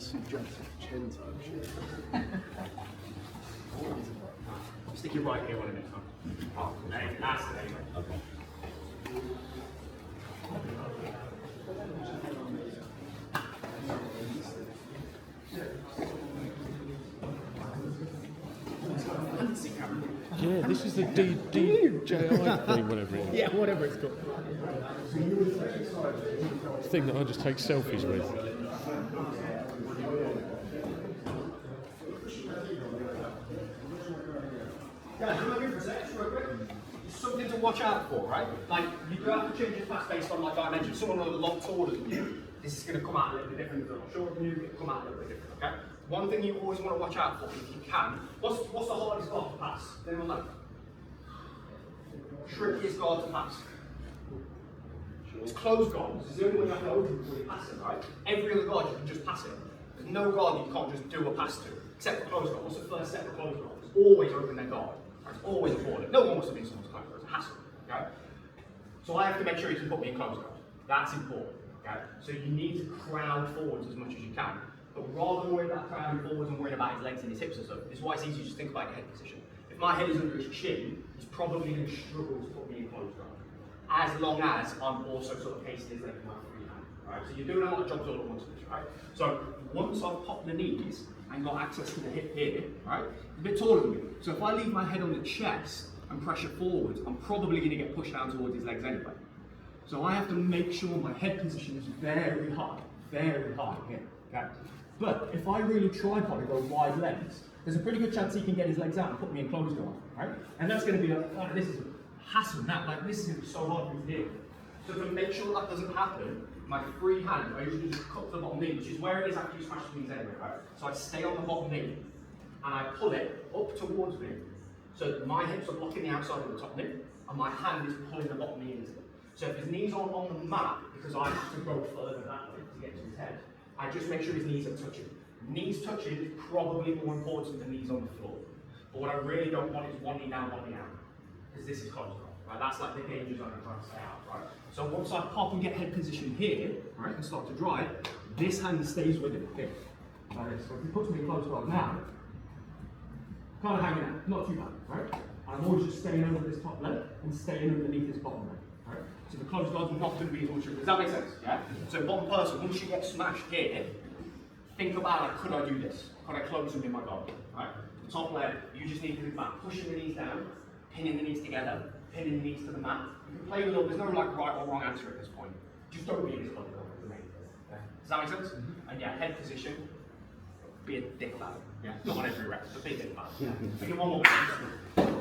suggested chin touch. Stick your right here on it. Oh, that's it anyway. Okay. Yeah, this is the DJI thing, whatever it is. Yeah, whatever it's called. Thing that I just take selfies with. Guys, come over here for a second, real quick. It's something to watch out for, right? Like, you do have to change your pass based on, like I mentioned, someone a lot taller than you, this is going to come out a little bit different than shorter than you, it'll come out a little bit different, okay? One thing you always want to watch out for, if you can, what's the hardest guard to pass? Does anyone know? Trickiest guard to pass. It's closed guard. This is the only one you have to open before you pass it, right? Every other guard you can just pass it. There's no guard that you can't just do a pass to, except for closed guard. What's the first step of closed guard? It's always open their guard. It's always important. No one wants to be in someone's closed guard. It's a hassle. Okay? So I have to make sure you can put me in closed guard. That's important. Okay? So you need to crowd forwards as much as you can. But rather than worrying about crowding forwards and worrying about his legs and his hips and stuff, this is why it's easy to just think about your head position. If my head is under his chin, he's probably going to struggle to put me in closed guard. As long as I'm also sort of casing his leg with my free hand. Right? So you're doing a lot of jobs all at once, right? So once I've popped the knees and got access to the hip here, right? It's a bit taller than me. So if I leave my head on the chest and pressure forward, I'm probably going to get pushed down towards his legs anyway. So I have to make sure my head position is very high here. Okay? But if I really tripod and go wide legs, there's a pretty good chance he can get his legs out and put me in closed guard, right? And that's going to be this is a hassle. This is going to be so hard for me to do. So to make sure that doesn't happen, my free hand, I usually just cut the bottom knee, which is where it is after you smash the knees anyway, right? So I stay on the bottom knee, and I pull it up towards me, so that my hips are blocking the outside of the top knee, and my hand is pulling the bottom knee into it. So if his knees aren't on the mat, because I have to go further that way to get to his head, I just make sure his knees are touching. Knees touching is probably more important than knees on the floor. But what I really don't want is one knee down, one knee out, because this is closed off, right? That's like the danger zone I'm trying to stay out, right? So once I pop and get head position here, right, and start to drive, this hand stays with it here, like this. So if he puts me in closed guard now, kind of hanging out, not too bad, right? I'm always just staying over this top leg and staying underneath this bottom leg, right? So the closed guard's not going to be as much. Does that make sense? Yeah. So one person, once you get smashed here, think about like, could I do this? Could I close him in my guard? Right? The top leg, you just need to think about pushing the knees down, pinning the knees together, pinning the knees to the mat. You can play with it. There's no like right or wrong answer at this point. Just don't be in this closed guard. Does that make sense? And yeah, head position. Be a dick about it. Yeah. Not on every rep, but be a dick about it. Yeah. One more.